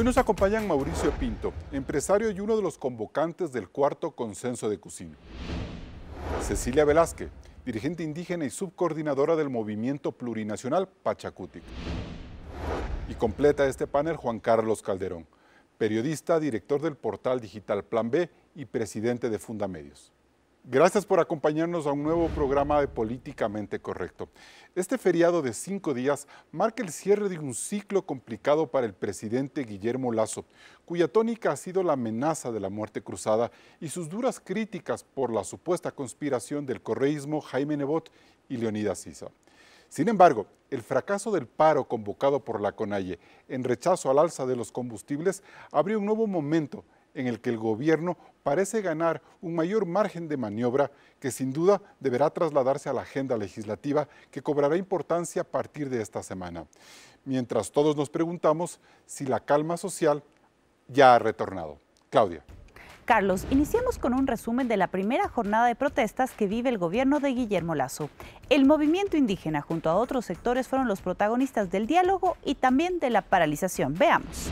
Hoy nos acompañan Mauricio Pinto, empresario y uno de los convocantes del cuarto Consenso de Cusino. Cecilia Velázquez, dirigente indígena y subcoordinadora del movimiento plurinacional Pachakutik. Y completa este panel Juan Carlos Calderón, periodista, director del portal digital Plan B y presidente de Fundamedios. Gracias por acompañarnos a un nuevo programa de Políticamente Correcto. Este feriado de 5 días marca el cierre de un ciclo complicado para el presidente Guillermo Lasso, cuya tónica ha sido la amenaza de la muerte cruzada y sus duras críticas por la supuesta conspiración del correísmo Jaime Nebot y Leonidas Issa. Sin embargo, el fracaso del paro convocado por la CONAIE en rechazo al alza de los combustibles abrió un nuevo momento en el que el gobierno parece ganar un mayor margen de maniobra que sin duda deberá trasladarse a la agenda legislativa que cobrará importancia a partir de esta semana. Mientras todos nos preguntamos si la calma social ya ha retornado. Claudia. Carlos, iniciamos con un resumen de la primera jornada de protestas que vive el gobierno de Guillermo Lasso. El movimiento indígena junto a otros sectores fueron los protagonistas del diálogo y también de la paralización. Veamos.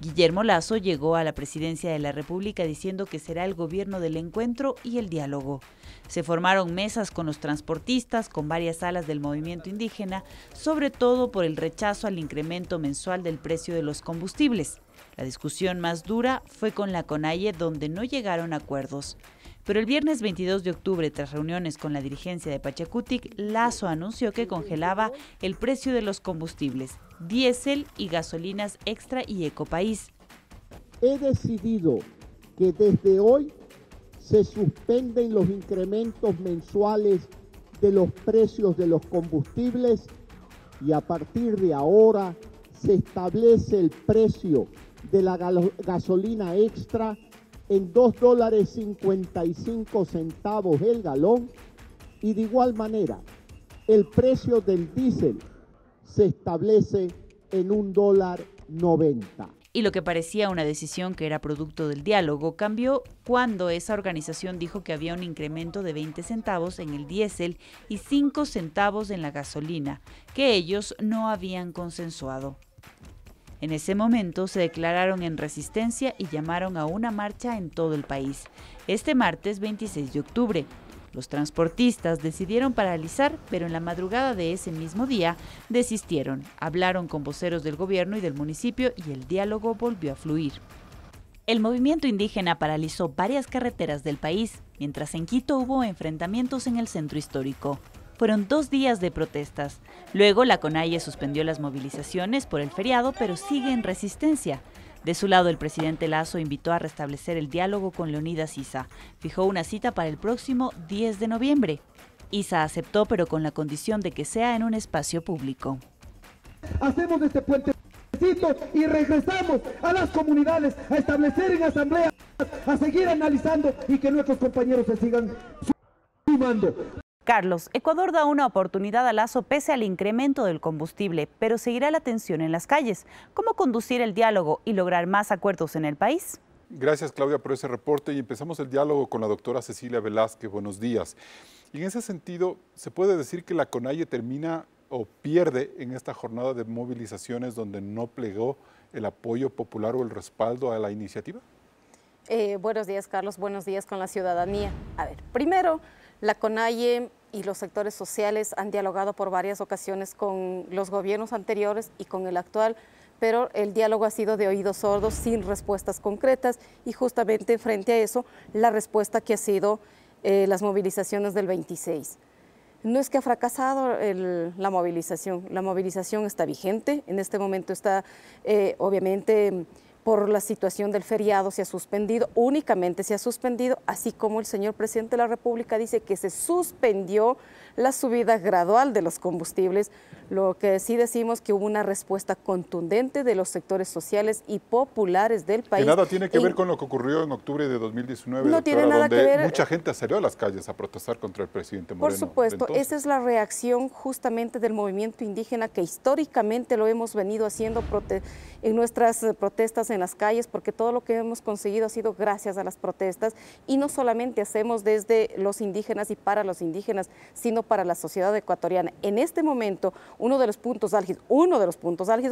Guillermo Lasso llegó a la presidencia de la República diciendo que será el gobierno del encuentro y el diálogo. Se formaron mesas con los transportistas, con varias salas del movimiento indígena, sobre todo por el rechazo al incremento mensual del precio de los combustibles. La discusión más dura fue con la CONAIE, donde no llegaron a acuerdos. Pero el viernes 22 de octubre, tras reuniones con la dirigencia de Pachakutik, Lasso anunció que congelaba el precio de los combustibles, diésel y gasolinas extra y ecopaís. He decidido que desde hoy se suspenden los incrementos mensuales de los precios de los combustibles y a partir de ahora se establece el precio de la gasolina extra en $2.55 el galón y de igual manera el precio del diésel se establece en $1.90. Y lo que parecía una decisión que era producto del diálogo cambió cuando esa organización dijo que había un incremento de 20 centavos en el diésel y 5 centavos en la gasolina, que ellos no habían consensuado. En ese momento se declararon en resistencia y llamaron a una marcha en todo el país. Este martes 26 de octubre, los transportistas decidieron paralizar, pero en la madrugada de ese mismo día desistieron. Hablaron con voceros del gobierno y del municipio y el diálogo volvió a fluir. El movimiento indígena paralizó varias carreteras del país, mientras en Quito hubo enfrentamientos en el centro histórico. Fueron 2 días de protestas. Luego la CONAIE suspendió las movilizaciones por el feriado, pero sigue en resistencia. De su lado, el presidente Lasso invitó a restablecer el diálogo con Leonidas Issa. Fijó una cita para el próximo 10 de noviembre. Issa aceptó, pero con la condición de que sea en un espacio público. Hacemos este puentecito y regresamos a las comunidades a establecer en asambleas, a seguir analizando y que nuestros compañeros se sigan sumando. Carlos, Ecuador da una oportunidad a Lasso pese al incremento del combustible, pero seguirá la tensión en las calles. ¿Cómo conducir el diálogo y lograr más acuerdos en el país? Gracias, Claudia, por ese reporte y empezamos el diálogo con la doctora Cecilia Velázquez. Buenos días. Y en ese sentido, ¿se puede decir que la CONAIE termina o pierde en esta jornada de movilizaciones donde no plegó el apoyo popular o el respaldo a la iniciativa? Buenos días, Carlos. Buenos días con la ciudadanía. A ver, primero, la CONAIE y los sectores sociales han dialogado por varias ocasiones con los gobiernos anteriores y con el actual, pero el diálogo ha sido de oídos sordos, sin respuestas concretas, y justamente frente a eso, la respuesta que ha sido las movilizaciones del 26. No es que ha fracasado la movilización está vigente, en este momento está obviamente por la situación del feriado se ha suspendido, únicamente se ha suspendido, así como el señor presidente de la República dice que se suspendió la subida gradual de los combustibles, lo que sí decimos que hubo una respuesta contundente de los sectores sociales y populares del país. Que nada tiene que ver con lo que ocurrió en octubre de 2019, no doctora, tiene nada donde que ver. Mucha gente salió a las calles a protestar contra el presidente Moreno. Por supuesto, esa es la reacción justamente del movimiento indígena que históricamente lo hemos venido haciendo en nuestras protestas en las calles, porque todo lo que hemos conseguido ha sido gracias a las protestas, y no solamente hacemos desde los indígenas y para los indígenas, sino para la sociedad ecuatoriana. En este momento, uno de los puntos álgidos,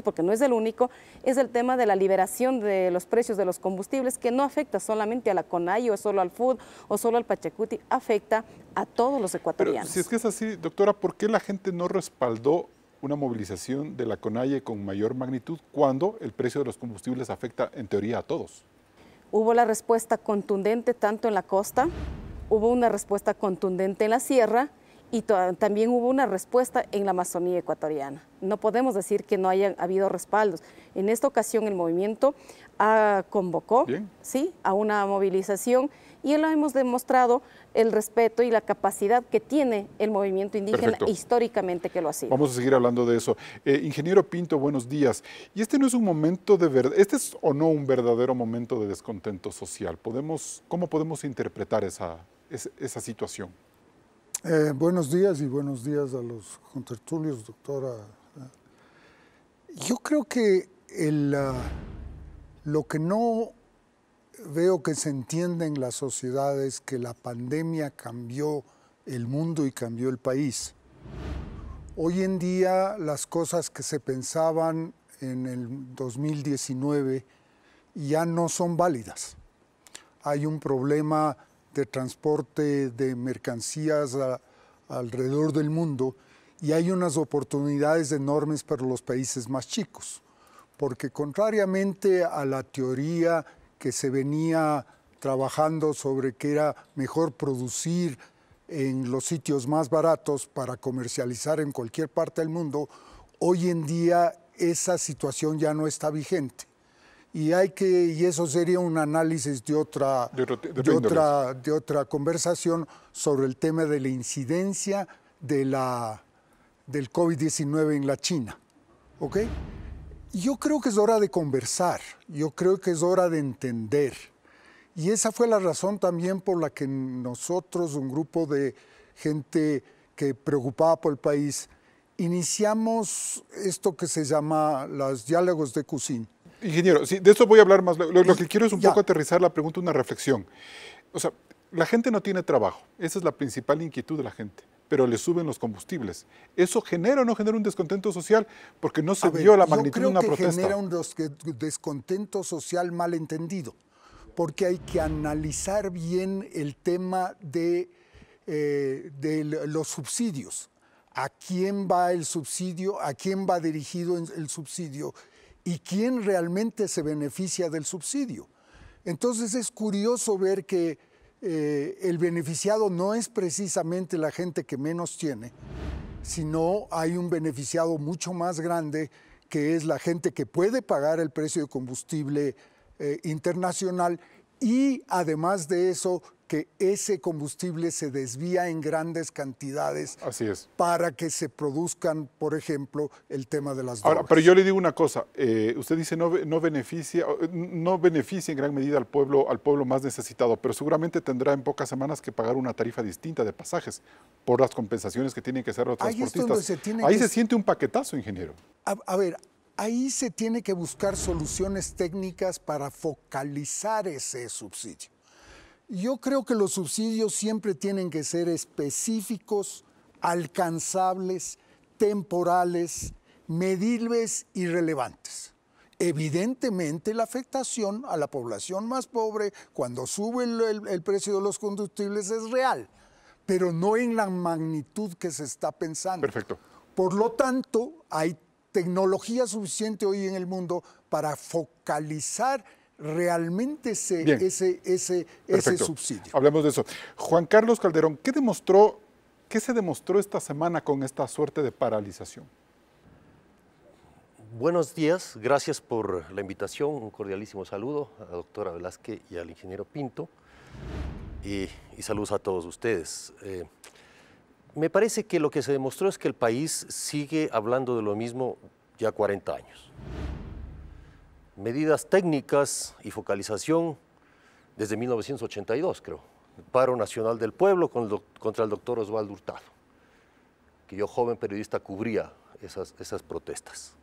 porque no es el único, es el tema de la liberación de los precios de los combustibles, que no afecta solamente a la CONAIE o solo al FUD o solo al Pachacuti, afecta a todos los ecuatorianos. Pero si es que es así, doctora, ¿por qué la gente no respaldó una movilización de la CONAIE con mayor magnitud cuando el precio de los combustibles afecta en teoría a todos? Hubo la respuesta contundente tanto en la costa, hubo una respuesta contundente en la sierra y también hubo una respuesta en la Amazonía ecuatoriana. No podemos decir que no hayan habido respaldos. En esta ocasión el movimiento convocó a una movilización y lo hemos demostrado el respeto y la capacidad que tiene el movimiento indígena históricamente que lo ha sido. Vamos a seguir hablando de eso. Ingeniero Pinto, buenos días. ¿Y este no es un momento de verdad, este es o no un verdadero momento de descontento social? ¿Cómo podemos interpretar esa situación? Buenos días y buenos días a los contertulios, doctora. Yo creo que lo que no veo que se entiende en la sociedad es que la pandemia cambió el mundo y cambió el país. Hoy en día las cosas que se pensaban en el 2019 ya no son válidas. Hay un problema de transporte de mercancías alrededor del mundo y hay unas oportunidades enormes para los países más chicos, porque contrariamente a la teoría que se venía trabajando sobre que era mejor producir en los sitios más baratos para comercializar en cualquier parte del mundo, hoy en día esa situación ya no está vigente. Y eso sería un análisis de otra conversación sobre el tema de la incidencia del COVID-19 en la China. ¿Ok? Yo creo que es hora de conversar, yo creo que es hora de entender. Y esa fue la razón también por la que nosotros, un grupo de gente que preocupaba por el país, iniciamos esto que se llama los diálogos de Cusín. Ingeniero, sí, de esto voy a hablar más. Lo que quiero es un poco aterrizar la pregunta, una reflexión. O sea, la gente no tiene trabajo, esa es la principal inquietud de la gente, pero le suben los combustibles. ¿Eso genera o no genera un descontento social? Porque no se vio la magnitud de una protesta. Yo creo que genera un descontento social mal entendido, porque hay que analizar bien el tema de los subsidios. ¿A quién va el subsidio? ¿A quién va dirigido el subsidio? ¿Y quién realmente se beneficia del subsidio? Entonces es curioso ver que el beneficiado no es precisamente la gente que menos tiene, sino hay un beneficiado mucho más grande que es la gente que puede pagar el precio de combustible internacional y además de eso que ese combustible se desvía en grandes cantidades para que se produzcan, por ejemplo, el tema de las drogas. Ahora, pero yo le digo una cosa, usted dice no beneficia en gran medida al pueblo más necesitado, pero seguramente tendrá en pocas semanas que pagar una tarifa distinta de pasajes por las compensaciones que tienen que hacer los transportistas. Se siente un paquetazo, ingeniero. A ver, ahí se tiene que buscar soluciones técnicas para focalizar ese subsidio. Yo creo que los subsidios siempre tienen que ser específicos, alcanzables, temporales, medibles y relevantes. Evidentemente la afectación a la población más pobre cuando sube el precio de los combustibles es real, pero no en la magnitud que se está pensando. Perfecto. Por lo tanto, hay tecnología suficiente hoy en el mundo para focalizar realmente ese subsidio. Hablemos de eso. Juan Carlos Calderón, ¿qué se demostró esta semana con esta suerte de paralización? Buenos días, gracias por la invitación, un cordialísimo saludo a la doctora Velázquez y al ingeniero Pinto y saludos a todos ustedes. Me parece que lo que se demostró es que el país sigue hablando de lo mismo ya 40 años. Medidas técnicas y focalización desde 1982, creo. El paro nacional del pueblo contra el doctor Osvaldo Hurtado, que yo, joven periodista, cubría esas protestas.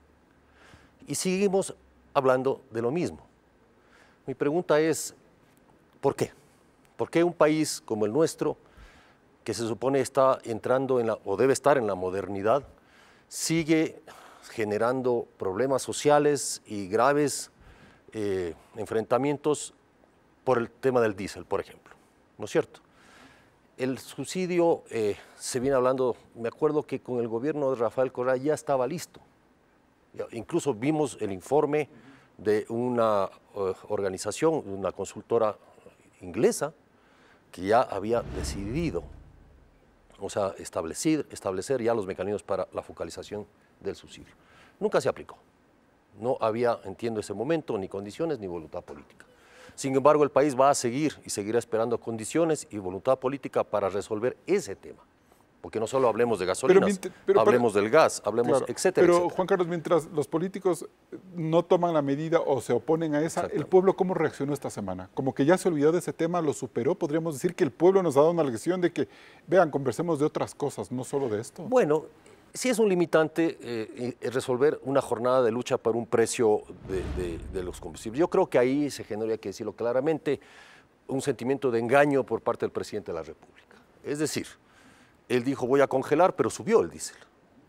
Y seguimos hablando de lo mismo. Mi pregunta es, ¿por qué? ¿Por qué un país como el nuestro que se supone está entrando o debe estar en la modernidad, sigue generando problemas sociales y graves enfrentamientos por el tema del diésel, por ejemplo, ¿no es cierto? El subsidio se viene hablando, me acuerdo que con el gobierno de Rafael Correa ya estaba listo. Incluso vimos el informe de una organización, una consultora inglesa, que ya había decidido, o sea, establecer ya los mecanismos para la focalización del subsidio. Nunca se aplicó. No había, entiendo, ese momento ni condiciones ni voluntad política. Sin embargo, el país va a seguir y seguirá esperando condiciones y voluntad política para resolver ese tema. Porque no solo hablemos de gasolinas, hablemos del gas, hablemos, claro, etcétera, pero, etcétera. Juan Carlos, mientras los políticos no toman la medida o se oponen a esa, ¿el pueblo cómo reaccionó esta semana? Como que ya se olvidó de ese tema, lo superó. Podríamos decir que el pueblo nos ha dado una lección de que, vean, conversemos de otras cosas, no solo de esto. Bueno, sí es un limitante resolver una jornada de lucha por un precio de los combustibles. Yo creo que ahí se genera, hay que decirlo claramente, un sentimiento de engaño por parte del presidente de la República. Es decir, él dijo voy a congelar, pero subió el diésel.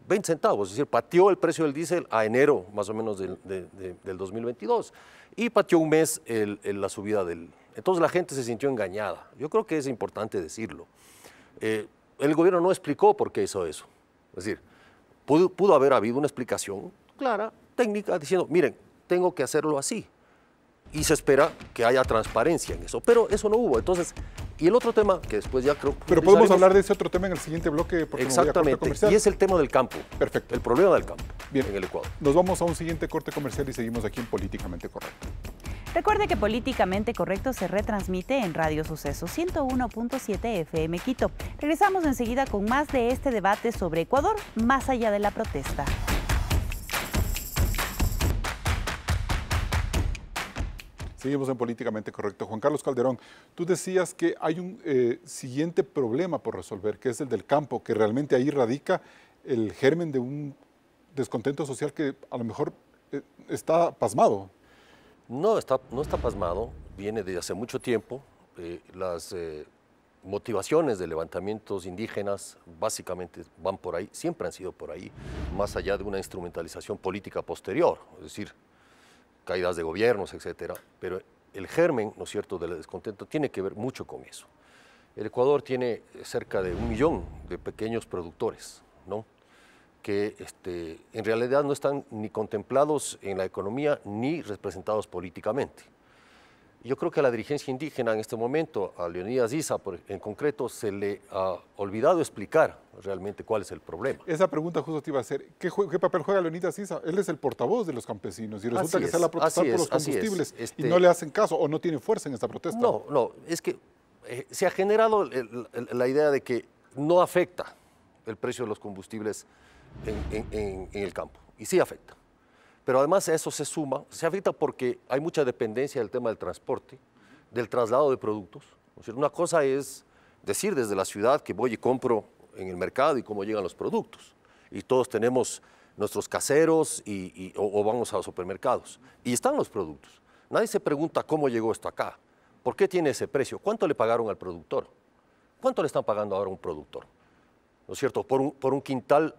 20 centavos, es decir, pateó el precio del diésel a enero más o menos del 2022 y pateó un mes la subida del... Entonces la gente se sintió engañada. Yo creo que es importante decirlo. El gobierno no explicó por qué hizo eso. Es decir, pudo haber habido una explicación clara, técnica, diciendo, miren, tengo que hacerlo así. Y se espera que haya transparencia en eso, pero eso no hubo. Entonces, y el otro tema que después ya creo... Pero podemos hablar de ese otro tema en el siguiente bloque. Porque exactamente, y es el tema del campo. Perfecto. El problema del campo. Bien. En el Ecuador. Nos vamos a un siguiente corte comercial y seguimos aquí en Políticamente Correcto. Recuerde que Políticamente Correcto se retransmite en Radio Suceso 101.7 FM Quito. Regresamos enseguida con más de este debate sobre Ecuador, más allá de la protesta. Seguimos en Políticamente Correcto. Juan Carlos Calderón, tú decías que hay un siguiente problema por resolver, que es el del campo, que realmente ahí radica el germen de un descontento social que a lo mejor está pasmado. No está pasmado, viene de hace mucho tiempo. Las motivaciones de levantamientos indígenas básicamente van por ahí, siempre han sido por ahí, más allá de una instrumentalización política posterior, es decir, caídas de gobiernos, etcétera, pero el germen, ¿no es cierto?, del descontento tiene que ver mucho con eso. El Ecuador tiene cerca de 1 millón de pequeños productores, ¿no?, que en realidad no están ni contemplados en la economía ni representados políticamente. Yo creo que a la dirigencia indígena en este momento, a Leonidas Issa en concreto, se le ha olvidado explicar realmente cuál es el problema. Esa pregunta justo te iba a hacer. ¿Qué papel juega Leonidas Issa? Él es el portavoz de los campesinos y resulta que sale a protestar por los combustibles y no le hacen caso o no tiene fuerza en esta protesta. No, es que se ha generado la idea de que no afecta el precio de los combustibles en el campo, y sí afecta. Pero además a eso se afecta porque hay mucha dependencia del tema del transporte, del traslado de productos. O sea, una cosa es decir desde la ciudad que voy y compro en el mercado y cómo llegan los productos. Y todos tenemos nuestros caseros o vamos a los supermercados. Y están los productos. Nadie se pregunta cómo llegó esto acá, por qué tiene ese precio, cuánto le pagaron al productor, cuánto le están pagando ahora a un productor. ¿No es cierto? Por un quintal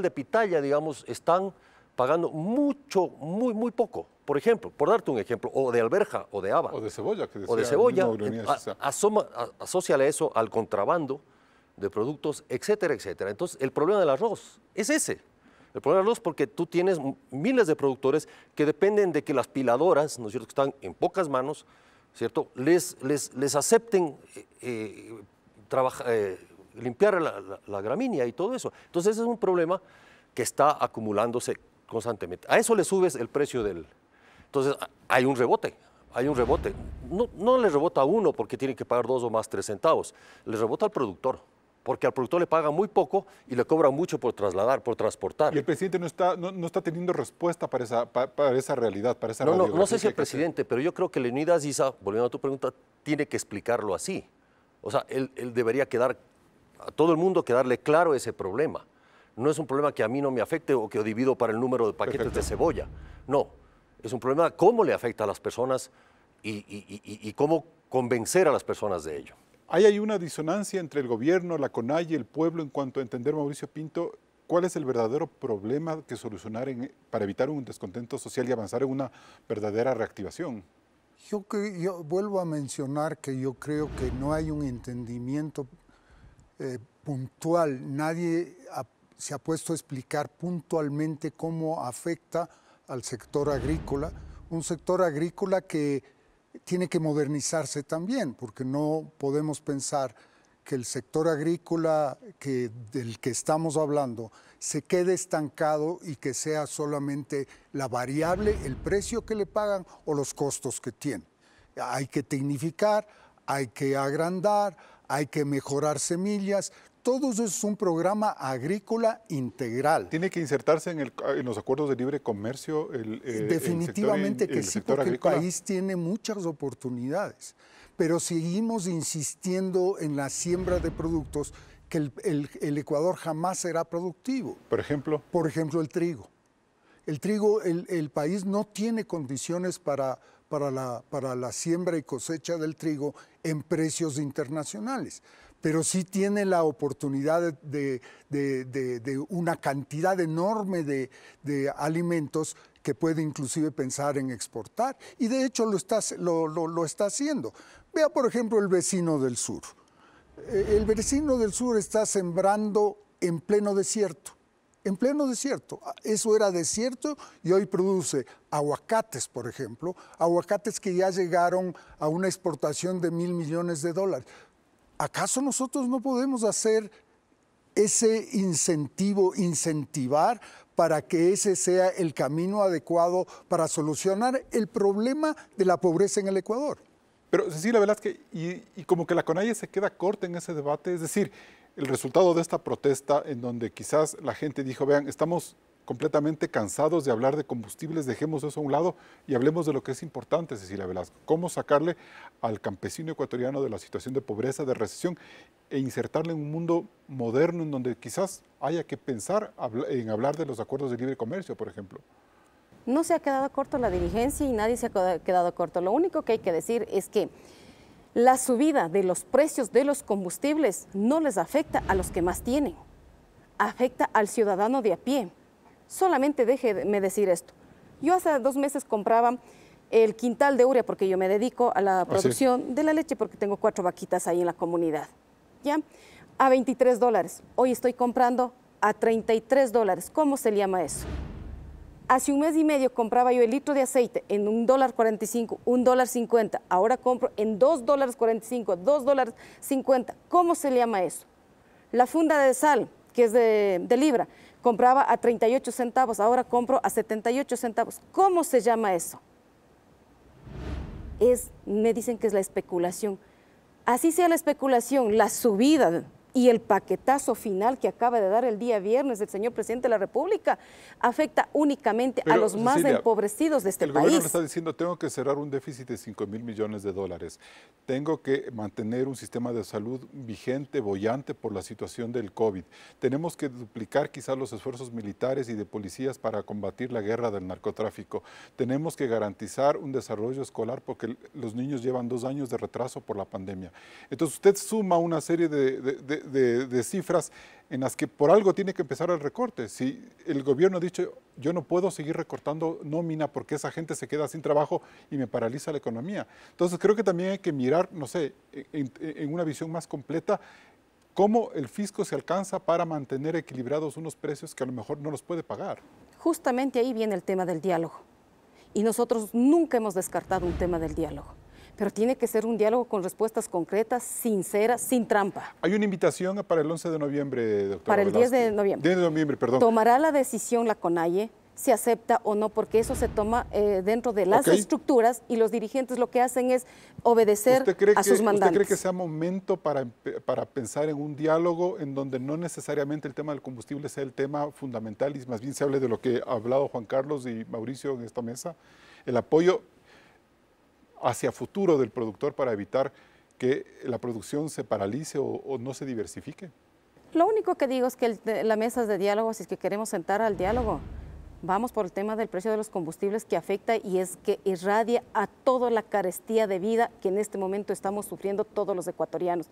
de pitaya, digamos, están pagando mucho, muy poco. Por ejemplo, por darte un ejemplo, o de alberja, o de haba. O de cebolla, que decía. O de cebolla. Asóciale eso al contrabando de productos, etcétera, etcétera. Entonces, el problema del arroz es ese. El problema del arroz porque tú tienes miles de productores que dependen de que las piladoras, ¿no es cierto?, que están en pocas manos, ¿cierto?, les acepten limpiar la gramínea y todo eso. Entonces, ese es un problema que está acumulándose constantemente. A eso le subes el precio del... Entonces, hay un rebote. No le rebota a uno porque tiene que pagar 2 o más 3 centavos. Le rebota al productor, porque al productor le paga muy poco y le cobra mucho por trasladar, por transportar. Y el presidente no está teniendo respuesta para esa realidad, para esa radiografía. No sé si el presidente, pero yo creo que Leonidas Issa, volviendo a tu pregunta, tiene que explicarlo así. O sea, él debería quedar, a todo el mundo quedarle claro ese problema. No es un problema que a mí no me afecte o que yo divido para el número de paquetes de cebolla. No, es un problema cómo le afecta a las personas y cómo convencer a las personas de ello. ¿Hay ahí una disonancia entre el gobierno, la CONAIE y el pueblo en cuanto a entender, Mauricio Pinto, cuál es el verdadero problema que solucionar para evitar un descontento social y avanzar en una verdadera reactivación? Yo vuelvo a mencionar que yo creo que no hay un entendimiento puntual. Nadie se ha puesto a explicar puntualmente cómo afecta al sector agrícola, un sector agrícola que tiene que modernizarse también, porque no podemos pensar que el sector agrícola del que estamos hablando se quede estancado y que sea solamente la variable, el precio que le pagan o los costos que tiene. Hay que tecnificar, hay que agrandar, hay que mejorar semillas. Todo eso es un programa agrícola integral. ¿Tiene que insertarse en los acuerdos de libre comercio? Definitivamente que sí, porque agrícola? el país tiene muchas oportunidades, pero seguimos insistiendo en la siembra de productos que el Ecuador jamás será productivo. ¿Por ejemplo? Por ejemplo, el trigo. El trigo, el país no tiene condiciones para la siembra y cosecha del trigo en precios internacionales, pero sí tiene la oportunidad de una cantidad enorme de alimentos que puede inclusive pensar en exportar, y de hecho lo está haciendo. Vea, por ejemplo, el vecino del sur. El vecino del sur está sembrando en pleno desierto. En pleno desierto. Eso era desierto y hoy produce aguacates, por ejemplo, aguacates que ya llegaron a una exportación de $1.000 millones. ¿Acaso nosotros no podemos hacer ese incentivar para que ese sea el camino adecuado para solucionar el problema de la pobreza en el Ecuador? Pero Cecilia Velázquez, y como que la CONAIE se queda corta en ese debate, es decir, el resultado de esta protesta en donde quizás la gente dijo, vean, estamos completamente cansados de hablar de combustibles, dejemos eso a un lado y hablemos de lo que es importante, Cecilia Velázquez, cómo sacarle al campesino ecuatoriano de la situación de pobreza, de recesión e insertarle en un mundo moderno en donde quizás haya que pensar en hablar de los acuerdos de libre comercio, por ejemplo. No se ha quedado corto la dirigencia y nadie se ha quedado corto. Lo único que hay que decir es que la subida de los precios de los combustibles no les afecta a los que más tienen, afecta al ciudadano de a pie. Solamente déjeme decir esto. Yo hace 2 meses compraba el quintal de urea porque yo me dedico a la producción de la leche porque tengo 4 vaquitas ahí en la comunidad, ¿ya? A $23. Hoy estoy comprando a $33. ¿Cómo se llama eso? Hace 1 mes y medio compraba yo el litro de aceite en $1.45, $1.50. Ahora compro en $2.45, $2.50. ¿Cómo se llama eso? La funda de sal, que es de libra, compraba a 38 centavos, ahora compro a 78 centavos. ¿Cómo se llama eso? Me dicen que es la especulación. Así sea la especulación, la subida y el paquetazo final que acaba de dar el día viernes el señor presidente de la República afecta únicamente a los más empobrecidos de este país. El gobierno le está diciendo, tengo que cerrar un déficit de $5.000 millones, tengo que mantener un sistema de salud vigente, boyante por la situación del COVID, tenemos que duplicar quizás los esfuerzos militares y de policías para combatir la guerra del narcotráfico, tenemos que garantizar un desarrollo escolar porque los niños llevan 2 años de retraso por la pandemia. Entonces usted suma una serie de cifras en las que por algo tiene que empezar el recorte. Si el gobierno ha dicho, yo no puedo seguir recortando nómina porque esa gente se queda sin trabajo y me paraliza la economía. Entonces creo que también hay que mirar, no sé, en una visión más completa, cómo el fisco se alcanza para mantener equilibrados unos precios que a lo mejor no los puede pagar. Justamente ahí viene el tema del diálogo. Y nosotros nunca hemos descartado un tema del diálogo. Pero tiene que ser un diálogo con respuestas concretas, sinceras, sin trampa. Hay una invitación para el 11 de noviembre, doctora Para el 10 de noviembre. 10 de noviembre, perdón. Tomará la decisión la CONAIE, si acepta o no, porque eso se toma dentro de las estructuras y los dirigentes lo que hacen es obedecer a sus mandantes. ¿Usted cree que sea momento para pensar en un diálogo en donde no necesariamente el tema del combustible sea el tema fundamental y más bien se hable de lo que ha hablado Juan Carlos y Mauricio en esta mesa? El apoyo hacia futuro del productor para evitar que la producción se paralice o no se diversifique? Lo único que digo es que la mesa es de diálogo, si es que queremos sentar al diálogo, vamos por el tema del precio de los combustibles que afecta y es que irradia a toda la carestía de vida que en este momento estamos sufriendo todos los ecuatorianos.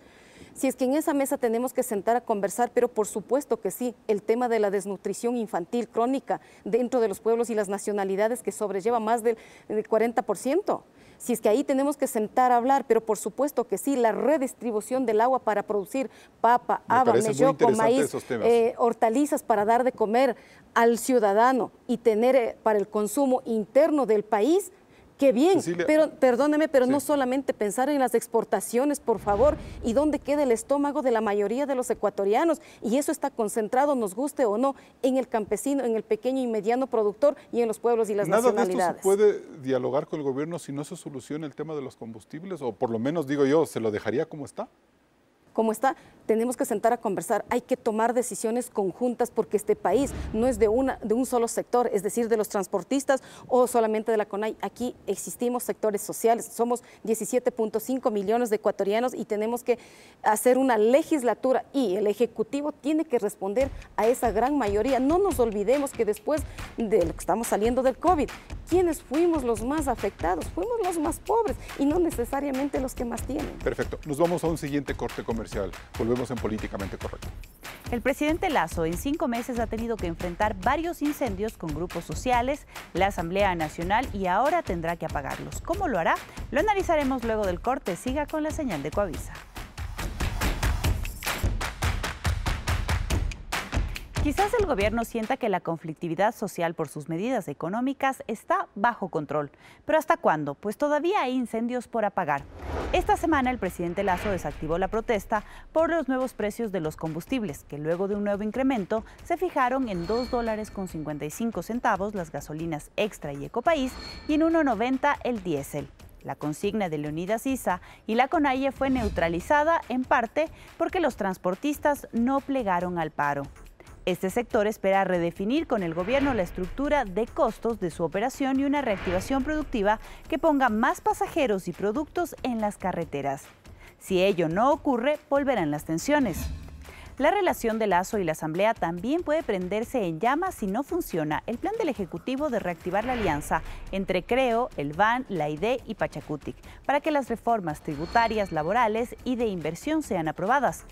Si es que en esa mesa tenemos que sentar a conversar, pero por supuesto que sí, el tema de la desnutrición infantil crónica dentro de los pueblos y las nacionalidades que sobrelleva más del 40%. Si es que ahí tenemos que sentar a hablar, pero por supuesto que sí, la redistribución del agua para producir papa, haba, melloco, maíz, hortalizas para dar de comer al ciudadano y tener para el consumo interno del país. Qué bien, Cecilia, pero perdóneme, pero sí. no solamente pensar en las exportaciones, por favor, y dónde queda el estómago de la mayoría de los ecuatorianos. Y eso está concentrado, nos guste o no, en el campesino, en el pequeño y mediano productor y en los pueblos y las nacionalidades. ¿Nada de esto se puede dialogar con el gobierno si no se soluciona el tema de los combustibles? O por lo menos, digo yo, ¿se lo dejaría como está? Como está, tenemos que sentar a conversar, hay que tomar decisiones conjuntas porque este país no es de un solo sector, es decir, de los transportistas o solamente de la CONAI. Aquí existimos sectores sociales, somos 17.5 millones de ecuatorianos y tenemos que hacer una legislatura y el Ejecutivo tiene que responder a esa gran mayoría. No nos olvidemos que después de lo que estamos saliendo del COVID, ¿quiénes fuimos los más afectados? Fuimos los más pobres y no necesariamente los que más tienen. Perfecto, nos vamos a un siguiente corte comercial. Volvemos en Políticamente Correcto. El presidente Lasso en 5 meses ha tenido que enfrentar varios incendios con grupos sociales, la Asamblea Nacional y ahora tendrá que apagarlos. ¿Cómo lo hará? Lo analizaremos luego del corte. Siga con la señal de Coavisa. Quizás el gobierno sienta que la conflictividad social por sus medidas económicas está bajo control. ¿Pero hasta cuándo? Pues todavía hay incendios por apagar. Esta semana el presidente Lasso desactivó la protesta por los nuevos precios de los combustibles, que luego de un nuevo incremento se fijaron en $2.55 las gasolinas Extra y Ecopaís y en $1.90 el diésel. La consigna de Leonidas Issa y la CONAIE fue neutralizada en parte porque los transportistas no plegaron al paro. Este sector espera redefinir con el gobierno la estructura de costos de su operación y una reactivación productiva que ponga más pasajeros y productos en las carreteras. Si ello no ocurre, volverán las tensiones. La relación de Lasso y la Asamblea también puede prenderse en llamas si no funciona el plan del Ejecutivo de reactivar la alianza entre Creo, el BAN, la ID y Pachacutic, para que las reformas tributarias, laborales y de inversión sean aprobadas.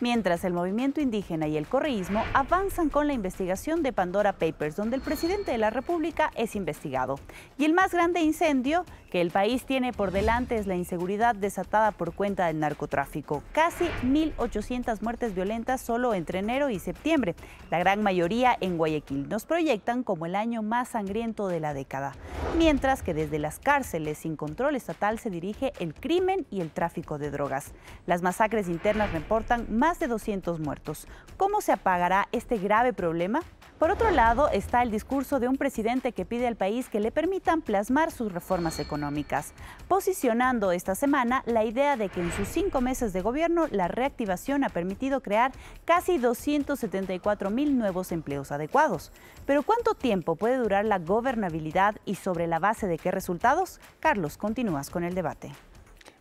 Mientras el movimiento indígena y el correísmo avanzan con la investigación de Pandora Papers, donde el presidente de la República es investigado. Y el más grande incendio que el país tiene por delante es la inseguridad desatada por cuenta del narcotráfico. Casi 1.800 muertes violentas solo entre enero y septiembre, la gran mayoría en Guayaquil. Nos proyectan como el año más sangriento de la década. Mientras que desde las cárceles sin control estatal se dirige el crimen y el tráfico de drogas. Las masacres internas reportan más de 200 muertos. ¿Cómo se apagará este grave problema? Por otro lado, está el discurso de un presidente que pide al país que le permitan plasmar sus reformas económicas, posicionando esta semana la idea de que en sus 5 meses de gobierno la reactivación ha permitido crear casi 274,000 nuevos empleos adecuados. Pero ¿cuánto tiempo puede durar la gobernabilidad y sobre la base de qué resultados? Carlos, continúas con el debate.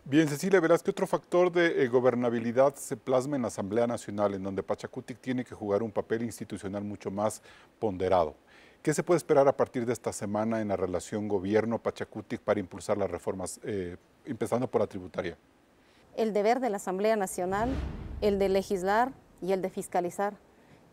Bien, Cecilia, verás que otro factor de gobernabilidad se plasma en la Asamblea Nacional, en donde Pachacutic tiene que jugar un papel institucional mucho más ponderado. ¿Qué se puede esperar a partir de esta semana en la relación gobierno-Pachacutic para impulsar las reformas, empezando por la tributaria? El deber de la Asamblea Nacional, el de legislar y el de fiscalizar.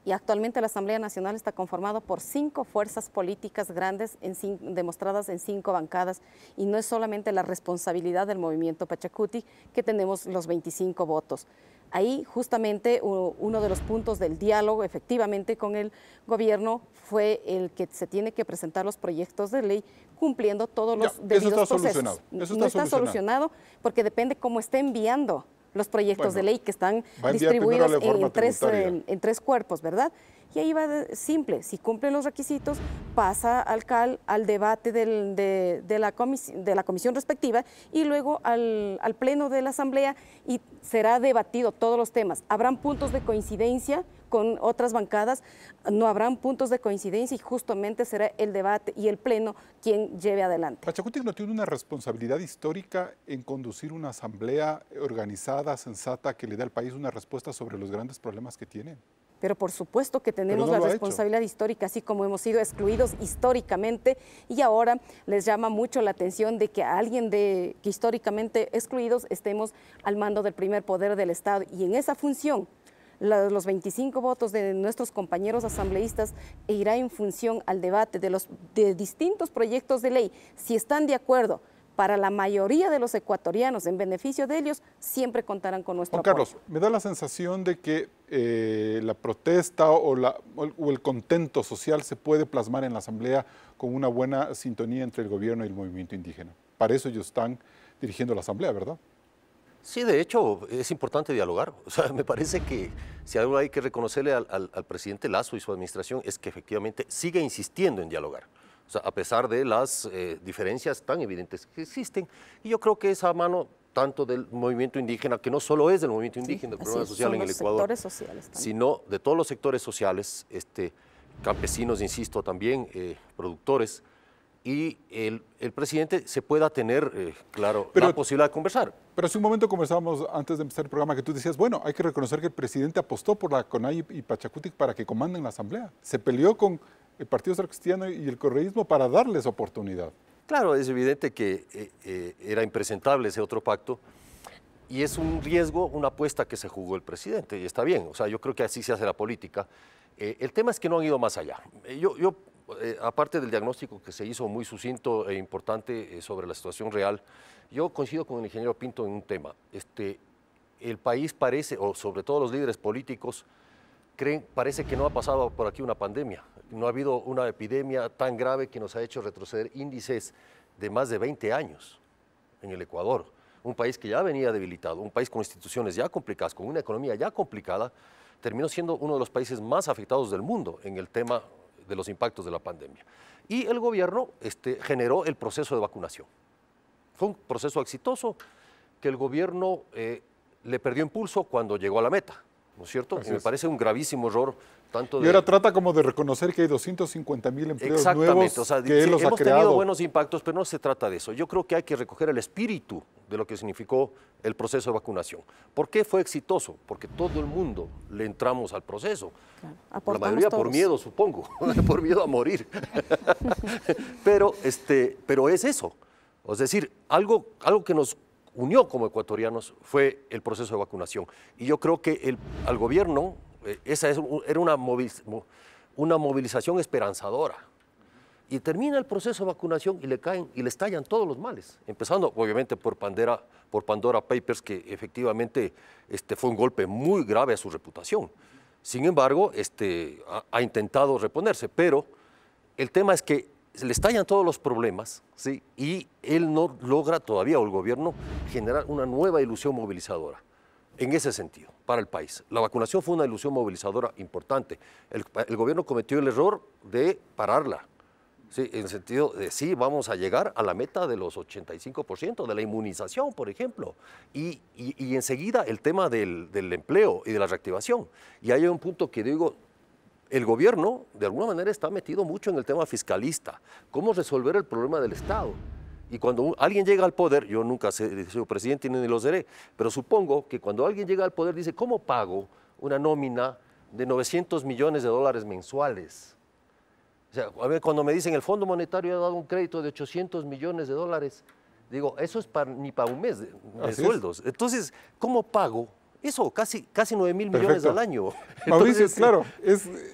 Y actualmente la Asamblea Nacional está conformada por 5 fuerzas políticas grandes demostradas en 5 bancadas y no es solamente la responsabilidad del movimiento Pachacutic que tenemos los 25 votos. Ahí justamente uno de los puntos del diálogo efectivamente con el gobierno fue el que se tiene que presentar los proyectos de ley cumpliendo todos los debidos procesos. No está solucionado porque depende cómo esté enviando los proyectos de ley que están distribuidos en 3 cuerpos, ¿verdad? Y ahí va simple, si cumplen los requisitos, pasa al debate de la comisión respectiva y luego al pleno de la Asamblea y será debatido todos los temas. Habrán puntos de coincidencia con otras bancadas, no habrán puntos de coincidencia y justamente será el debate y el pleno quien lleve adelante. Pachacutic no tiene una responsabilidad histórica en conducir una asamblea organizada, sensata, que le dé al país una respuesta sobre los grandes problemas que tiene. Pero por supuesto que tenemos la responsabilidad histórica, así como hemos sido excluidos históricamente, y ahora les llama mucho la atención de que alguien que históricamente excluidos estemos al mando del primer poder del Estado. Y en esa función, los 25 votos de nuestros compañeros asambleístas irá en función al debate de distintos proyectos de ley. Si están de acuerdo para la mayoría de los ecuatorianos, en beneficio de ellos, siempre contarán con nuestro apoyo. Juan Carlos, me da la sensación de que la protesta o el contento social se puede plasmar en la Asamblea con una buena sintonía entre el gobierno y el movimiento indígena. Para eso ellos están dirigiendo la Asamblea, ¿verdad? Sí, de hecho, es importante dialogar. O sea, me parece que si algo hay que reconocerle al presidente Lasso y su administración es que efectivamente sigue insistiendo en dialogar. O sea, a pesar de las diferencias tan evidentes que existen. Y yo creo que esa mano, tanto del movimiento indígena, que no solo es del movimiento indígena, del problema social en el Ecuador, sino de todos los sectores sociales, campesinos, insisto, también productores, y el presidente se pueda tener, claro, la posibilidad de conversar. Pero hace un momento conversábamos antes de empezar el programa que tú decías, bueno, hay que reconocer que el presidente apostó por la CONAIE y Pachacutic para que comanden la Asamblea. Se peleó con el Partido Social Cristiano y el correísmo para darles oportunidad. Claro, es evidente que era impresentable ese otro pacto y es un riesgo, una apuesta que se jugó el presidente y está bien, o sea, yo creo que así se hace la política. El tema es que no han ido más allá. Aparte del diagnóstico que se hizo muy sucinto e importante sobre la situación real, yo coincido con el ingeniero Pinto en un tema. El país parece, o sobre todo los líderes políticos, parece que no ha pasado por aquí una pandemia. No ha habido una epidemia tan grave que nos ha hecho retroceder índices de más de 20 años en el Ecuador. Un país que ya venía debilitado, un país con instituciones ya complicadas, con una economía ya complicada, terminó siendo uno de los países más afectados del mundo en el tema de los impactos de la pandemia. Y el gobierno generó el proceso de vacunación. Fue un proceso exitoso que el gobierno le perdió impulso cuando llegó a la meta, ¿no es cierto? Y me parece un gravísimo error. Y ahora trata como de reconocer que hay 250,000 empleos nuevos, o sea, que él los ha creado. Hemos tenido buenos impactos, pero no se trata de eso. Yo creo que hay que recoger el espíritu de lo que significó el proceso de vacunación. ¿Por qué fue exitoso? Porque todo el mundo le entramos al proceso. Claro, la mayoría todos por miedo, supongo, por miedo a morir. pero es eso. Es decir, algo que nos unió como ecuatorianos fue el proceso de vacunación. Y yo creo que al gobierno, esa era una movilización esperanzadora. Y termina el proceso de vacunación y le caen y le estallan todos los males, empezando obviamente por Pandora Papers, que efectivamente fue un golpe muy grave a su reputación. Sin embargo, ha intentado reponerse, pero el tema es que le estallan todos los problemas, ¿sí? Y él no logra todavía, o el gobierno, generar una nueva ilusión movilizadora. En ese sentido, para el país. La vacunación fue una ilusión movilizadora importante. El gobierno cometió el error de pararla, ¿sí? En el sentido de sí, vamos a llegar a la meta de los 85% de la inmunización, por ejemplo. Y enseguida el tema del empleo y de la reactivación. Y hay un punto que digo, el gobierno de alguna manera está metido mucho en el tema fiscalista. ¿Cómo resolver el problema del Estado? Y cuando alguien llega al poder, yo nunca he sido presidente ni lo seré, pero supongo que cuando alguien llega al poder dice, ¿cómo pago una nómina de 900 millones de dólares mensuales? O sea, a ver, cuando me dicen el Fondo Monetario ha dado un crédito de 800 millones de dólares, digo, eso es ni para un mes de sueldos. Entonces, ¿cómo pago? Eso, casi 9,000 millones al año. Mauricio, entonces, claro.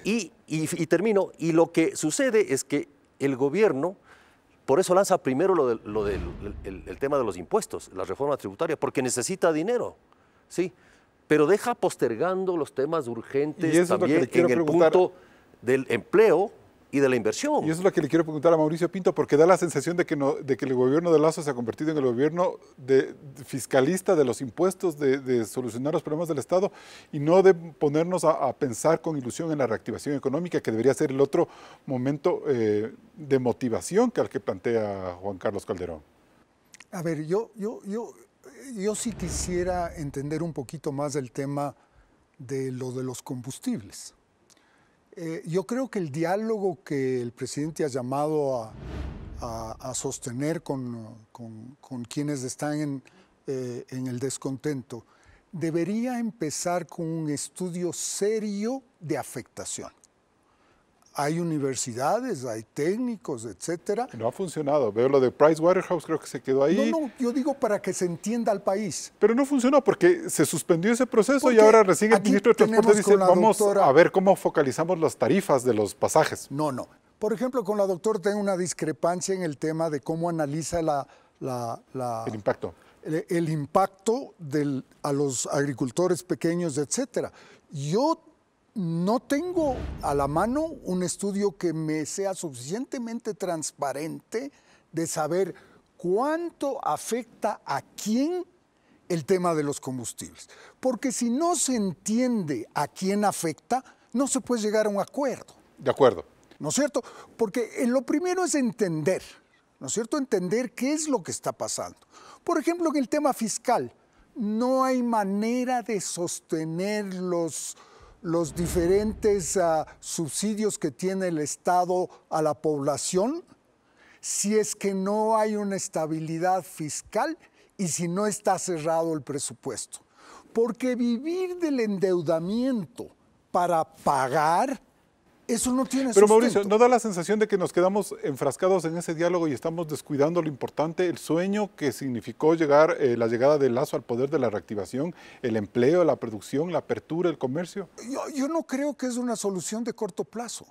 Y termino, y lo que sucede es que el gobierno, por eso lanza primero el tema de los impuestos, la reforma tributaria, porque necesita dinero, ¿sí? Pero deja postergando los temas urgentes también en el punto del empleo y de la inversión. Y eso es lo que le quiero preguntar a Mauricio Pinto, porque da la sensación de que el gobierno de Lasso se ha convertido en el gobierno fiscalista de los impuestos, de solucionar los problemas del Estado y no de ponernos a pensar con ilusión en la reactivación económica, que debería ser el otro momento de motivación al que plantea Juan Carlos Calderón. A ver, yo sí quisiera entender un poquito más el tema de los combustibles. Yo creo que el diálogo que el presidente ha llamado a sostener con quienes están en el descontento debería empezar con un estudio serio de afectación. Hay universidades, hay técnicos, etcétera. No ha funcionado. Veo lo de Pricewaterhouse, creo que se quedó ahí. No, yo digo para que se entienda al país. Pero no funcionó porque se suspendió ese proceso Porque y ahora recién el aquí ministro de Transporte tenemos dice, con la vamos doctora- a ver cómo focalizamos las tarifas de los pasajes. No. Por ejemplo, con la doctora tengo una discrepancia en el tema de cómo analiza El impacto. el impacto a los agricultores pequeños, etcétera. Yo no tengo a la mano un estudio que me sea suficientemente transparente de saber cuánto afecta a quién el tema de los combustibles. Porque si no se entiende a quién afecta, no se puede llegar a un acuerdo. De acuerdo. ¿No es cierto? Porque lo primero es entender, ¿no es cierto? Entender qué es lo que está pasando. Por ejemplo, en el tema fiscal, no hay manera de sostener los diferentes subsidios que tiene el Estado a la población si es que no hay una estabilidad fiscal y si no está cerrado el presupuesto. Porque vivir del endeudamiento para pagar, eso no tiene Pero sustento. Mauricio, ¿no da la sensación de que nos quedamos enfrascados en ese diálogo y estamos descuidando lo importante, el sueño que significó la llegada de Lasso al poder de la reactivación, el empleo, la producción, la apertura, el comercio? Yo no creo que es una solución de corto plazo,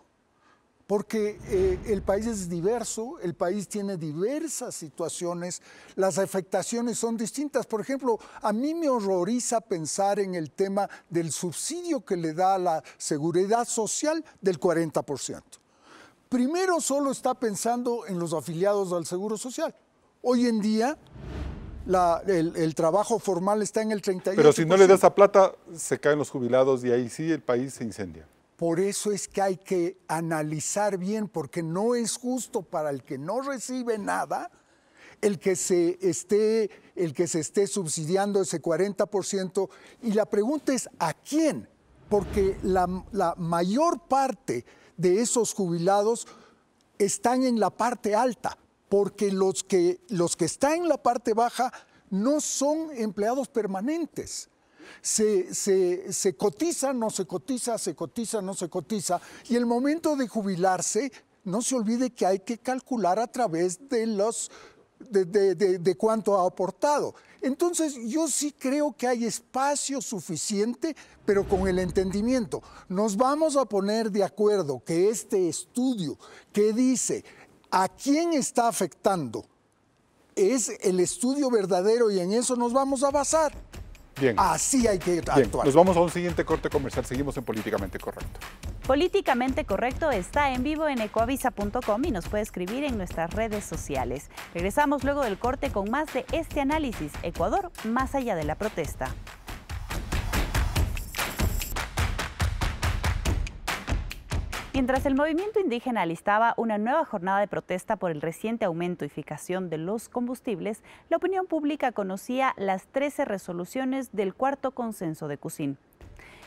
porque el país es diverso, el país tiene diversas situaciones, las afectaciones son distintas. Por ejemplo, a mí me horroriza pensar en el tema del subsidio que le da a la seguridad social del 40%. Primero solo está pensando en los afiliados al Seguro Social. Hoy en día el trabajo formal está en el 38%. Pero si no le das esa plata, se caen los jubilados y ahí sí el país se incendia. Por eso es que hay que analizar bien, porque no es justo para el que no recibe nada el que se esté subsidiando ese 40%. Y la pregunta es, ¿a quién? Porque la mayor parte de esos jubilados están en la parte alta, porque los que están en la parte baja no son empleados permanentes. Se cotiza, no se cotiza, se cotiza, no se cotiza. Y el momento de jubilarse, no se olvide que hay que calcular a través de cuánto ha aportado. Entonces, yo sí creo que hay espacio suficiente, pero con el entendimiento. Nos vamos a poner de acuerdo que este estudio que dice a quién está afectando es el estudio verdadero y en eso nos vamos a basar. Bien. Así hay que actuar. Nos vamos a un siguiente corte comercial. Seguimos en Políticamente Correcto. Políticamente Correcto está en vivo en ecoavisa.com y nos puede escribir en nuestras redes sociales. Regresamos luego del corte con más de este análisis. Ecuador, más allá de la protesta. Mientras el movimiento indígena alistaba una nueva jornada de protesta por el reciente aumento y fijación de los combustibles, la opinión pública conocía las 13 resoluciones del cuarto consenso de Cusín.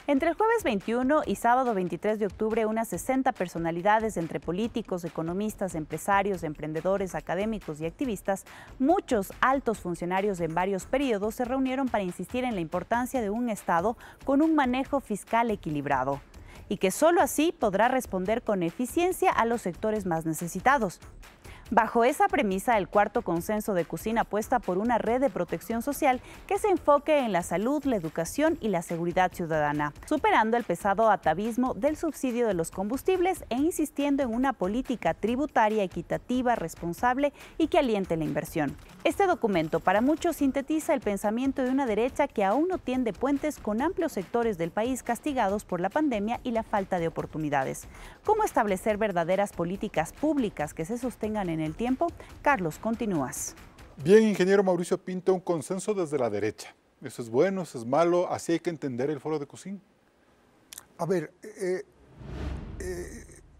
Entre el jueves 21 y sábado 23 de octubre, unas 60 personalidades entre políticos, economistas, empresarios, emprendedores, académicos y activistas, muchos altos funcionarios en varios periodos, se reunieron para insistir en la importancia de un Estado con un manejo fiscal equilibrado y que solo así podrá responder con eficiencia a los sectores más necesitados. Bajo esa premisa, el cuarto consenso de Cusín apuesta por una red de protección social que se enfoque en la salud, la educación y la seguridad ciudadana, superando el pesado atavismo del subsidio de los combustibles e insistiendo en una política tributaria equitativa, responsable y que aliente la inversión. Este documento para muchos sintetiza el pensamiento de una derecha que aún no tiende puentes con amplios sectores del país castigados por la pandemia y la falta de oportunidades. ¿Cómo establecer verdaderas políticas públicas que se sostengan en el tiempo? Carlos, continúas. Bien, ingeniero Mauricio Pinto, un consenso desde la derecha. ¿Eso es bueno, eso es malo? ¿Así hay que entender el foro de Cusín? A ver,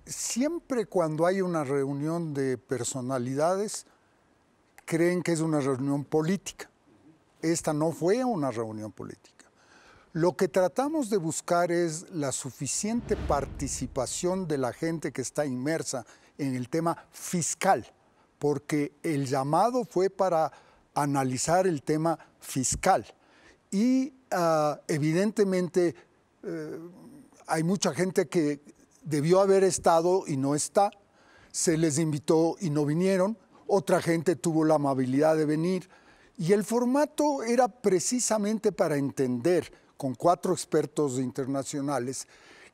siempre cuando hay una reunión de personalidades, creen que es una reunión política. Esta no fue una reunión política. Lo que tratamos de buscar es la suficiente participación de la gente que está inmersa en el tema fiscal, porque el llamado fue para analizar el tema fiscal. Y evidentemente hay mucha gente que debió haber estado y no está, se les invitó y no vinieron, otra gente tuvo la amabilidad de venir, y el formato era precisamente para entender, con 4 expertos internacionales,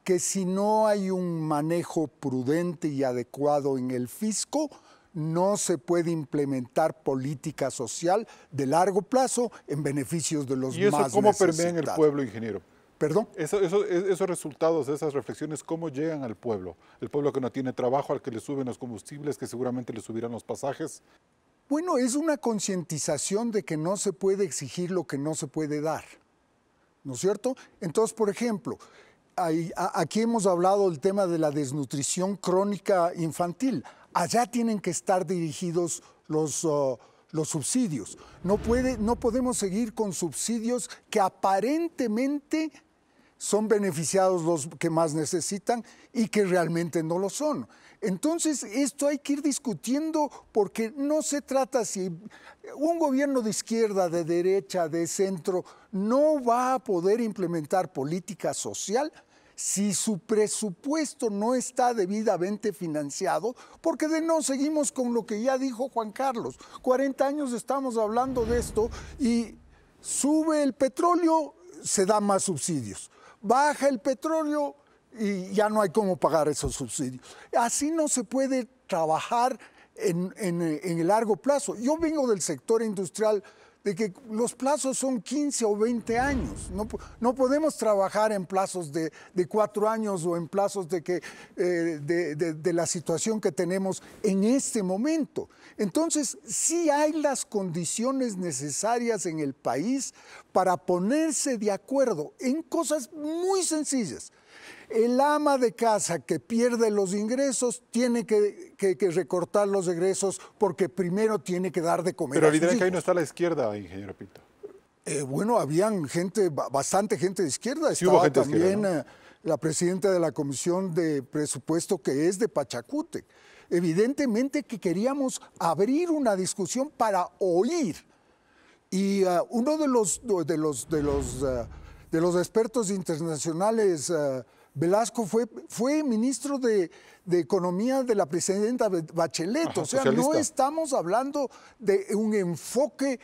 que si no hay un manejo prudente y adecuado en el fisco, no se puede implementar política social de largo plazo en beneficios de los más necesitados. ¿Y eso cómo permea en el pueblo, ingeniero? ¿Perdón? Esos resultados, esas reflexiones, ¿cómo llegan al pueblo? El pueblo que no tiene trabajo, al que le suben los combustibles, que seguramente le subirán los pasajes. Bueno, es una concientización de que no se puede exigir lo que no se puede dar, ¿no es cierto? Entonces, por ejemplo, aquí hemos hablado del tema de la desnutrición crónica infantil. Allá tienen que estar dirigidos los subsidios. No podemos seguir con subsidios que aparentemente son beneficiados los que más necesitan y que realmente no lo son. Entonces, esto hay que ir discutiendo porque no se trata si un gobierno de izquierda, de derecha, de centro, no va a poder implementar política social si su presupuesto no está debidamente financiado, porque de no seguimos con lo que ya dijo Juan Carlos. 40 años estamos hablando de esto y sube el petróleo, se dan más subsidios. Baja el petróleo y ya no hay cómo pagar esos subsidios. Así no se puede trabajar en el largo plazo. Yo vengo del sector industrial de que los plazos son 15 o 20 años. No podemos trabajar en plazos de 4 años o en plazos de la situación que tenemos en este momento. Entonces, sí hay las condiciones necesarias en el país para ponerse de acuerdo en cosas muy sencillas. El ama de casa que pierde los ingresos tiene que recortar los egresos porque primero tiene que dar de comer. Pero a sus dirán que ahí hijos. no está la izquierda, ingeniero Pinto. Bueno, habían bastante gente de izquierda. Sí, hubo Estaba gente de también izquierda, ¿no? La presidenta de la Comisión de Presupuesto, que es de Pachacútec. Evidentemente que queríamos abrir una discusión para oír. Y uno de los expertos internacionales, Velasco, fue ministro de Economía de la presidenta Bachelet. Ajá, o sea, socialista. no estamos hablando de un enfoque.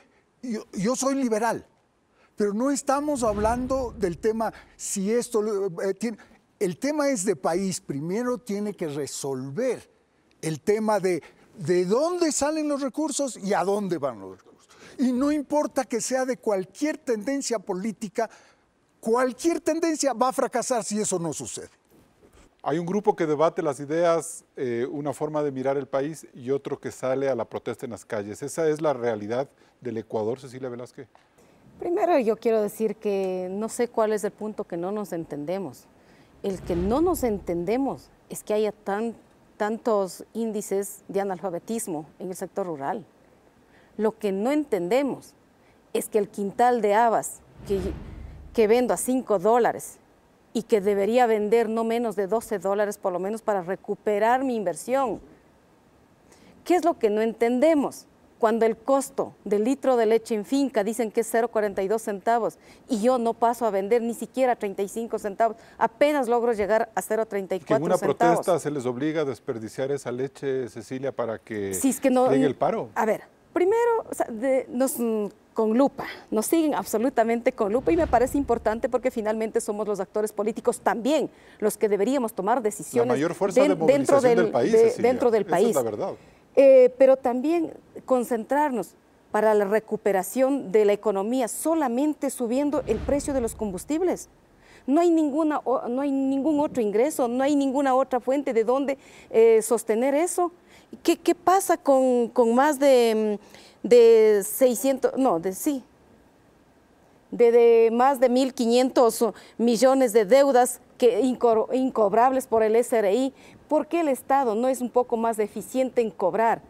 Yo soy liberal, pero no estamos hablando del tema si esto tiene. El tema es de país. Primero tiene que resolver el tema de dónde salen los recursos y a dónde van los recursos. Y no importa que sea de cualquier tendencia política, cualquier tendencia va a fracasar si eso no sucede. Hay un grupo que debate las ideas, una forma de mirar el país y otro que sale a la protesta en las calles. ¿Esa es la realidad del Ecuador, Cecilia Velázquez? Primero yo quiero decir que no sé cuál es el punto que no nos entendemos. El que no nos entendemos es que haya tantos índices de analfabetismo en el sector rural. Lo que no entendemos es que el quintal de habas que vendo a $5 y que debería vender no menos de $12 por lo menos para recuperar mi inversión. ¿Qué es lo que no entendemos? Cuando el costo del litro de leche en finca dicen que es 0,42 centavos y yo no paso a vender ni siquiera 35 centavos, apenas logro llegar a 0,34 centavos. ¿Que en una protesta se les obliga a desperdiciar esa leche, Cecilia, para que llegue el paro? A ver, primero, o sea, con lupa, nos siguen absolutamente con lupa y me parece importante porque finalmente somos los actores políticos también los que deberíamos tomar decisiones. La mayor fuerza de movilización del país, Cecilia. Dentro del país. Esa es la verdad. Pero también concentrarnos para la recuperación de la economía solamente subiendo el precio de los combustibles. No hay ningún otro ingreso, no hay ninguna otra fuente de donde sostener eso. ¿Qué pasa con más de 600, no, de más de 1.500 millones de deudas incobrables por el SRI? ¿Por qué el Estado no es un poco más eficiente en cobrar?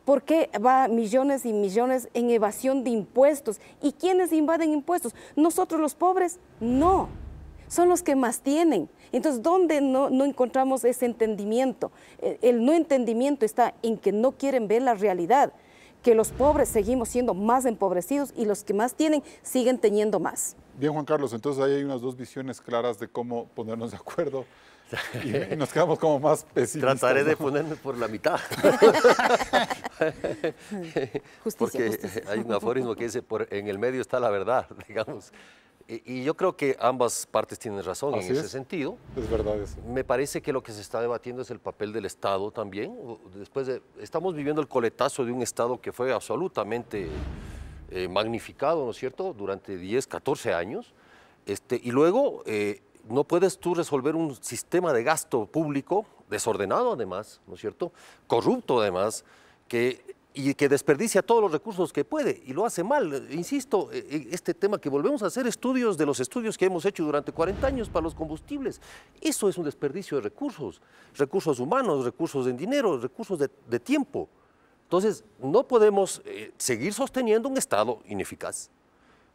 ¿Por qué va millones y millones en evasión de impuestos? ¿Y quiénes invaden impuestos? ¿Nosotros los pobres? No, son los que más tienen. Entonces, ¿dónde no encontramos ese entendimiento? El no entendimiento está en que no quieren ver la realidad, que los pobres seguimos siendo más empobrecidos y los que más tienen siguen teniendo más. Bien, Juan Carlos, entonces ahí hay unas dos visiones claras de cómo ponernos de acuerdo y nos quedamos como más pesimistas. Trataré ¿no? de ponerme por la mitad. Porque Justicia. hay un aforismo que dice, en el medio está la verdad, digamos. Y yo creo que ambas partes tienen razón en ese sentido. Es verdad eso. Me parece que lo que se está debatiendo es el papel del Estado también. Estamos viviendo el coletazo de un Estado que fue absolutamente magnificado, ¿no es cierto?, durante 10, 14 años. Y luego no puedes tú resolver un sistema de gasto público desordenado además, ¿no es cierto?, corrupto además, y que desperdicia todos los recursos que puede y lo hace mal. Insisto, este tema que volvemos a hacer estudios de los estudios que hemos hecho durante 40 años para los combustibles. Eso es un desperdicio de recursos humanos, recursos en dinero, recursos de tiempo. Entonces, no podemos seguir sosteniendo un Estado ineficaz,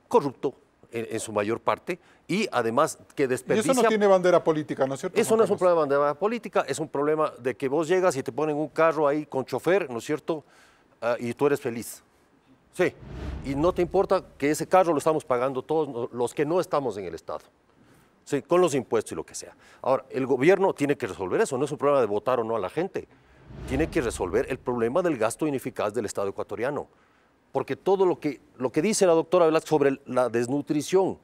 corrupto en su mayor parte y además que desperdicia... Y eso no tiene bandera política, ¿no es cierto? Eso no es un problema de bandera política, es un problema de que vos llegas y te ponen un carro ahí con chofer, ¿no es cierto?, y tú eres feliz. Sí, y no te importa que ese carro lo estamos pagando todos los que no estamos en el Estado. Sí, con los impuestos y lo que sea. Ahora, el gobierno tiene que resolver eso, no es un problema de votar o no a la gente. Tiene que resolver el problema del gasto ineficaz del Estado ecuatoriano. Porque todo lo que dice la doctora Velázquez sobre la desnutrición,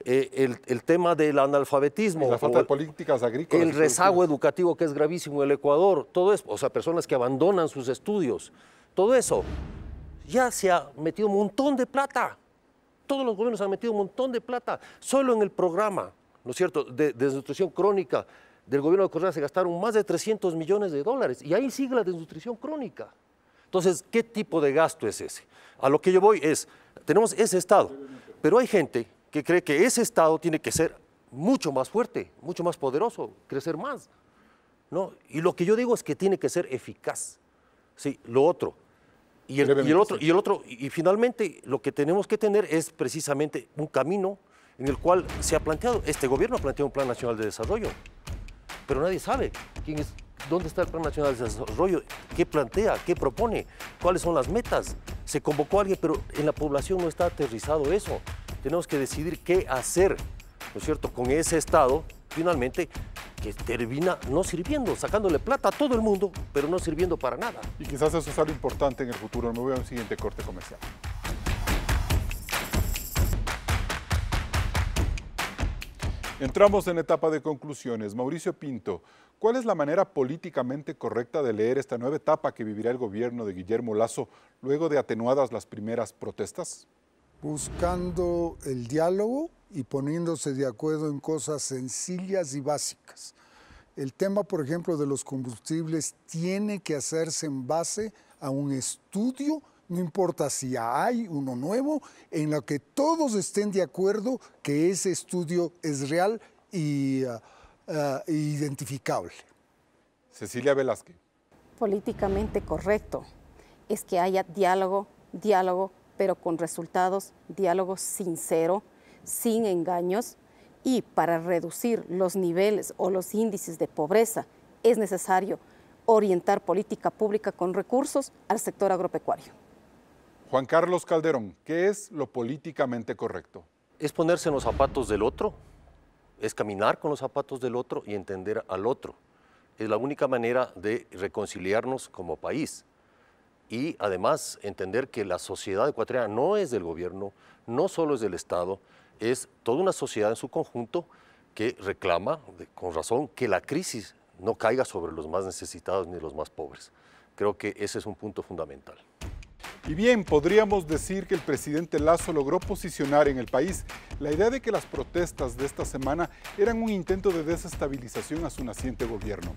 el tema del analfabetismo, y la falta de políticas agrícolas, el rezago educativo que es gravísimo en el Ecuador, todo eso, o sea, personas que abandonan sus estudios, todo eso, ya se ha metido un montón de plata. Todos los gobiernos han metido un montón de plata, solo en el programa, ¿no es cierto?, de desnutrición crónica del gobierno de Correa se gastaron más de $300 millones y ahí sigue la desnutrición crónica. Entonces, ¿qué tipo de gasto es ese? A lo que yo voy es, tenemos ese Estado, pero hay gente que cree que ese Estado tiene que ser mucho más fuerte, mucho más poderoso, crecer más, ¿no? Y lo que yo digo es que tiene que ser eficaz. Sí, lo otro. Y finalmente lo que tenemos que tener es precisamente un camino en el cual se ha planteado, este gobierno ha planteado un Plan Nacional de Desarrollo, pero nadie sabe dónde está el Plan Nacional de Desarrollo, qué plantea, qué propone, cuáles son las metas. Se convocó a alguien, pero en la población no está aterrizado eso. Tenemos que decidir qué hacer, ¿no es cierto?, con ese Estado, finalmente, que termina no sirviendo, sacándole plata a todo el mundo, pero no sirviendo para nada. Y quizás eso es algo importante en el futuro. Me voy a un siguiente corte comercial. Entramos en etapa de conclusiones. Mauricio Pinto, ¿cuál es la manera políticamente correcta de leer esta nueva etapa que vivirá el gobierno de Guillermo Lasso luego de atenuadas las primeras protestas? Buscando el diálogo y poniéndose de acuerdo en cosas sencillas y básicas. El tema, por ejemplo, de los combustibles tiene que hacerse en base a un estudio, no importa si hay uno nuevo, en lo que todos estén de acuerdo que ese estudio es real y identificable. Cecilia Velázquez. Políticamente correcto es que haya diálogo, pero con resultados, diálogo sincero, sin engaños, y para reducir los niveles o los índices de pobreza es necesario orientar política pública con recursos al sector agropecuario. Juan Carlos Calderón, ¿qué es lo políticamente correcto? Es ponerse en los zapatos del otro, es caminar con los zapatos del otro y entender al otro. Es la única manera de reconciliarnos como país. Y además entender que la sociedad ecuatoriana no es del gobierno, no solo es del Estado, es toda una sociedad en su conjunto que reclama, con razón, que la crisis no caiga sobre los más necesitados ni los más pobres. Creo que ese es un punto fundamental. Y bien, podríamos decir que el presidente Lasso logró posicionar en el país la idea de que las protestas de esta semana eran un intento de desestabilización a su naciente gobierno.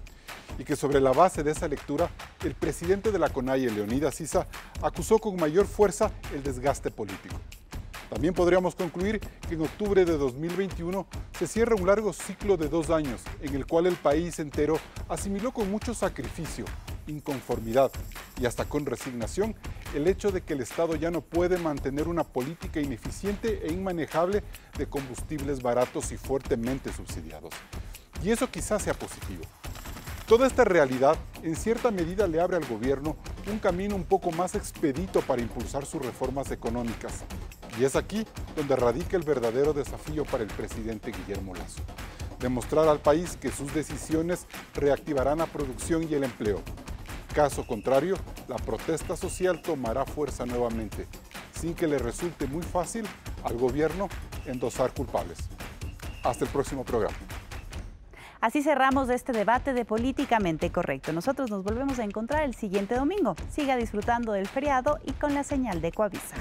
Y que sobre la base de esa lectura, el presidente de la CONAIE, Leonidas Issa, acusó con mayor fuerza el desgaste político. También podríamos concluir que en octubre de 2021 se cierra un largo ciclo de 2 años en el cual el país entero asimiló con mucho sacrificio, inconformidad y hasta con resignación el hecho de que el Estado ya no puede mantener una política ineficiente e inmanejable de combustibles baratos y fuertemente subsidiados. Y eso quizás sea positivo. Toda esta realidad en cierta medida le abre al gobierno un camino un poco más expedito para impulsar sus reformas económicas. Y es aquí donde radica el verdadero desafío para el presidente Guillermo Lasso. Demostrar al país que sus decisiones reactivarán la producción y el empleo. Caso contrario, la protesta social tomará fuerza nuevamente, sin que le resulte muy fácil al gobierno endosar culpables. Hasta el próximo programa. Así cerramos este debate de Políticamente Correcto. Nosotros nos volvemos a encontrar el siguiente domingo. Siga disfrutando del feriado y con la señal de Ecuavisa.